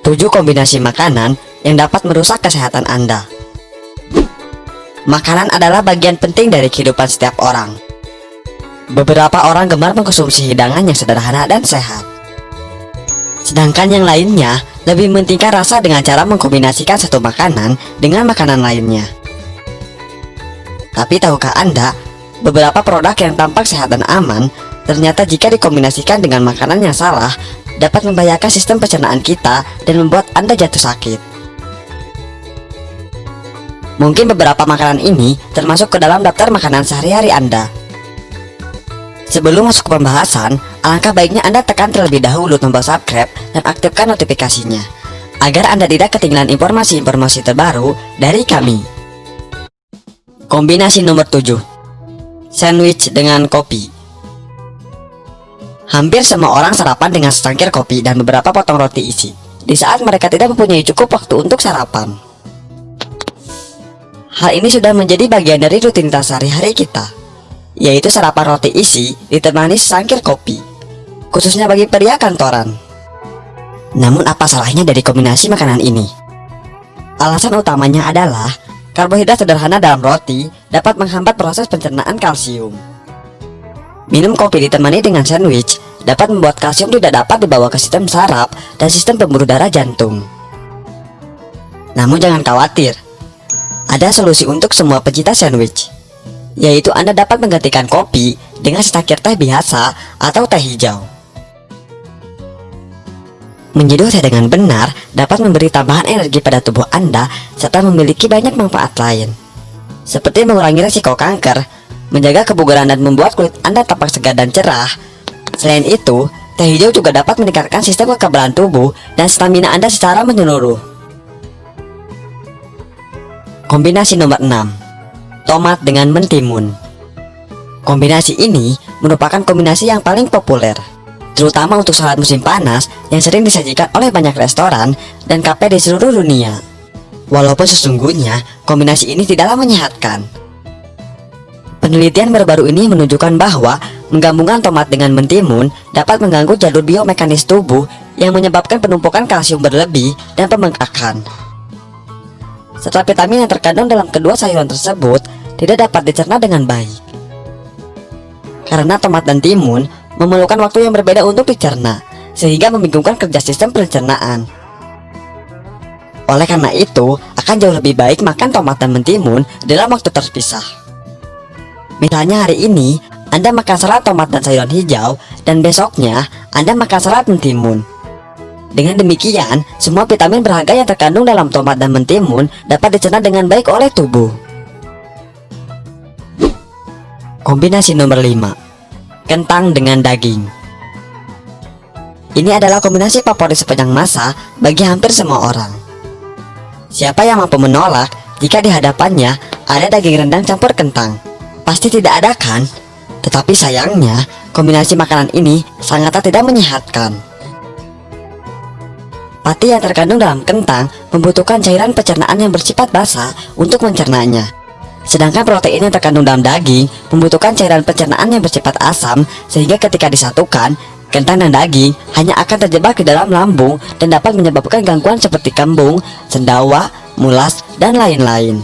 7 kombinasi makanan yang dapat merusak kesehatan Anda. Makanan adalah bagian penting dari kehidupan setiap orang. Beberapa orang gemar mengkonsumsi hidangan yang sederhana dan sehat. Sedangkan yang lainnya lebih mementingkan rasa dengan cara mengkombinasikan satu makanan dengan makanan lainnya. Tapi tahukah Anda, beberapa produk yang tampak sehat dan aman, ternyata jika dikombinasikan dengan makanan yang salah, dapat membahayakan sistem pencernaan kita dan membuat Anda jatuh sakit. Mungkin beberapa makanan ini termasuk ke dalam daftar makanan sehari-hari Anda. Sebelum masuk ke pembahasan, alangkah baiknya Anda tekan terlebih dahulu tombol subscribe dan aktifkan notifikasinya, agar Anda tidak ketinggalan informasi-informasi terbaru dari kami. Kombinasi nomor 7, sandwich dengan kopi. Hampir semua orang sarapan dengan secangkir kopi dan beberapa potong roti isi di saat mereka tidak mempunyai cukup waktu untuk sarapan. Hal ini sudah menjadi bagian dari rutinitas sehari-hari kita, yaitu sarapan roti isi ditemani secangkir kopi, khususnya bagi pria kantoran. Namun apa salahnya dari kombinasi makanan ini? Alasan utamanya adalah karbohidrat sederhana dalam roti dapat menghambat proses pencernaan kalsium. Minum kopi ditemani dengan sandwich dapat membuat kalsium tidak dapat dibawa ke sistem saraf dan sistem pembuluh darah jantung. Namun jangan khawatir, ada solusi untuk semua pecinta sandwich, yaitu Anda dapat menggantikan kopi dengan secangkir teh biasa atau teh hijau. Menyeduh teh dengan benar dapat memberi tambahan energi pada tubuh Anda serta memiliki banyak manfaat lain, seperti mengurangi risiko kanker, menjaga kebugaran dan membuat kulit Anda tampak segar dan cerah. Selain itu, teh hijau juga dapat meningkatkan sistem kekebalan tubuh dan stamina Anda secara menyeluruh. Kombinasi nomor 6, tomat dengan mentimun. Kombinasi ini merupakan kombinasi yang paling populer, terutama untuk saat musim panas yang sering disajikan oleh banyak restoran dan kafe di seluruh dunia. Walaupun sesungguhnya kombinasi ini tidaklah menyehatkan. Penelitian baru-baru ini menunjukkan bahwa menggabungkan tomat dengan mentimun dapat mengganggu jalur biomekanis tubuh yang menyebabkan penumpukan kalsium berlebih dan pembengkakan. Serta vitamin yang terkandung dalam kedua sayuran tersebut tidak dapat dicerna dengan baik, karena tomat dan timun memerlukan waktu yang berbeda untuk dicerna, sehingga membingungkan kerja sistem pencernaan. Oleh karena itu, akan jauh lebih baik makan tomat dan mentimun dalam waktu terpisah. Misalnya hari ini Anda makan salad tomat dan sayuran hijau, dan besoknya Anda makan salad mentimun. Dengan demikian, semua vitamin berharga yang terkandung dalam tomat dan mentimun dapat dicerna dengan baik oleh tubuh. Kombinasi nomor 5, kentang dengan daging. Ini adalah kombinasi favorit sepanjang masa bagi hampir semua orang. Siapa yang mampu menolak jika di hadapannya ada daging rendang campur kentang? Pasti tidak ada kan? Tetapi sayangnya, kombinasi makanan ini sangatlah tidak menyehatkan. Pati yang terkandung dalam kentang membutuhkan cairan pencernaan yang bersifat basah untuk mencernanya. Sedangkan protein yang terkandung dalam daging membutuhkan cairan pencernaan yang bersifat asam, sehingga ketika disatukan, kentang dan daging hanya akan terjebak di dalam lambung dan dapat menyebabkan gangguan seperti kembung, sendawa, mulas, dan lain-lain.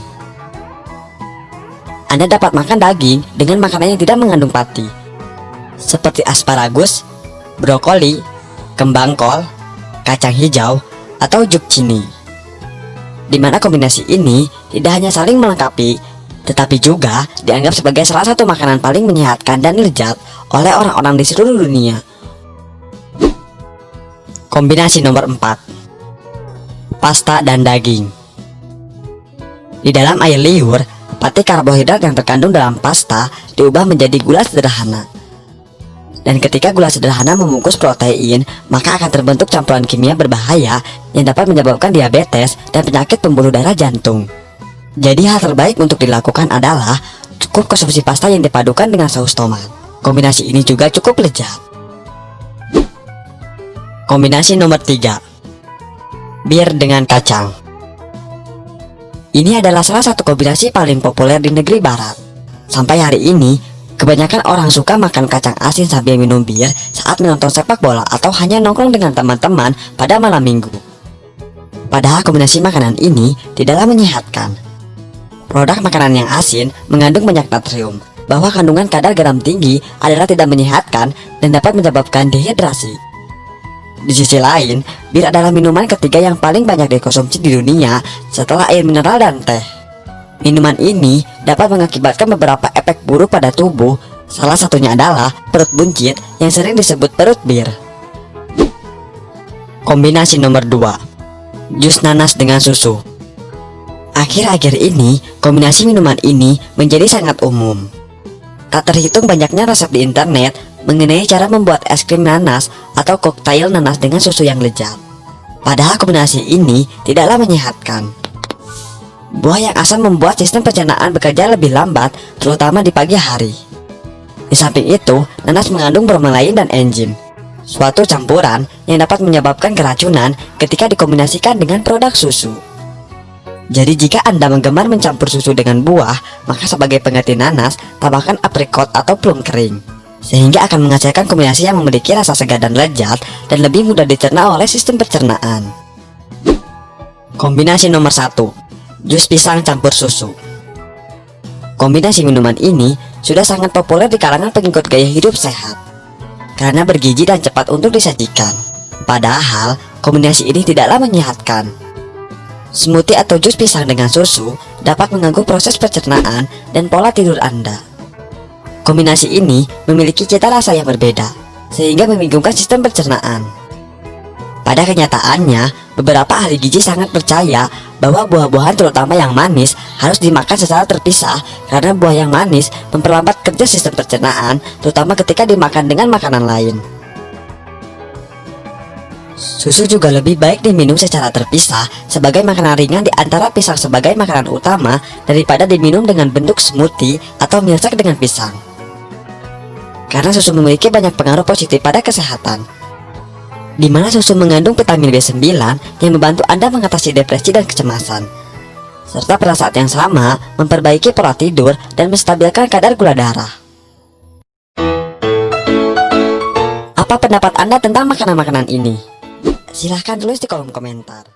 Anda dapat makan daging dengan makanan yang tidak mengandung pati, seperti asparagus, brokoli, kembang kol, kacang hijau, atau zucchini, di mana kombinasi ini tidak hanya saling melengkapi, tetapi juga dianggap sebagai salah satu makanan paling menyehatkan dan lezat oleh orang-orang di seluruh dunia. Kombinasi nomor 4, pasta dan daging. Di dalam air liur, pati karbohidrat yang terkandung dalam pasta diubah menjadi gula sederhana. Dan ketika gula sederhana membungkus protein, maka akan terbentuk campuran kimia berbahaya yang dapat menyebabkan diabetes dan penyakit pembuluh darah jantung. Jadi hal terbaik untuk dilakukan adalah cukup konsumsi pasta yang dipadukan dengan saus tomat. Kombinasi ini juga cukup lezat. Kombinasi nomor 3, bir dengan kacang. Ini adalah salah satu kombinasi paling populer di negeri barat. Sampai hari ini, kebanyakan orang suka makan kacang asin sambil minum bir saat menonton sepak bola atau hanya nongkrong dengan teman-teman pada malam minggu. Padahal kombinasi makanan ini tidaklah menyehatkan. Produk makanan yang asin mengandung banyak natrium, bahwa kandungan kadar garam tinggi adalah tidak menyehatkan dan dapat menyebabkan dehidrasi. Di sisi lain, bir adalah minuman ketiga yang paling banyak dikonsumsi di dunia setelah air mineral dan teh. Minuman ini dapat mengakibatkan beberapa efek buruk pada tubuh, salah satunya adalah perut buncit yang sering disebut perut bir. Kombinasi nomor 2, jus nanas dengan susu. Akhir-akhir ini, kombinasi minuman ini menjadi sangat umum. Tak terhitung banyaknya resep di internet mengenai cara membuat es krim nanas atau koktail nanas dengan susu yang lezat. Padahal kombinasi ini tidaklah menyehatkan. Buah yang asam membuat sistem pencernaan bekerja lebih lambat, terutama di pagi hari. Di samping itu, nanas mengandung bromelain dan enzim, suatu campuran yang dapat menyebabkan keracunan ketika dikombinasikan dengan produk susu. Jadi jika Anda menggemar mencampur susu dengan buah, maka sebagai pengganti nanas, tambahkan aprikot atau plum kering, sehingga akan menghasilkan kombinasi yang memiliki rasa segar dan lezat dan lebih mudah dicerna oleh sistem pencernaan. Kombinasi nomor 1, jus pisang campur susu. Kombinasi minuman ini sudah sangat populer di kalangan pengikut gaya hidup sehat, karena bergizi dan cepat untuk disajikan. Padahal, kombinasi ini tidaklah menyehatkan. Smoothie atau jus pisang dengan susu dapat mengganggu proses pencernaan dan pola tidur Anda. Kombinasi ini memiliki cita rasa yang berbeda, sehingga membingungkan sistem pencernaan. Pada kenyataannya, beberapa ahli gizi sangat percaya bahwa buah-buahan terutama yang manis harus dimakan secara terpisah karena buah yang manis memperlambat kerja sistem pencernaan, terutama ketika dimakan dengan makanan lain. Susu juga lebih baik diminum secara terpisah sebagai makanan ringan di antara pisang sebagai makanan utama daripada diminum dengan bentuk smoothie atau milkshake dengan pisang. Karena susu memiliki banyak pengaruh positif pada kesehatan, di mana susu mengandung vitamin B9 yang membantu Anda mengatasi depresi dan kecemasan, serta pada saat yang sama memperbaiki pola tidur dan menstabilkan kadar gula darah. Apa pendapat Anda tentang makanan-makanan ini? Silahkan tulis di kolom komentar.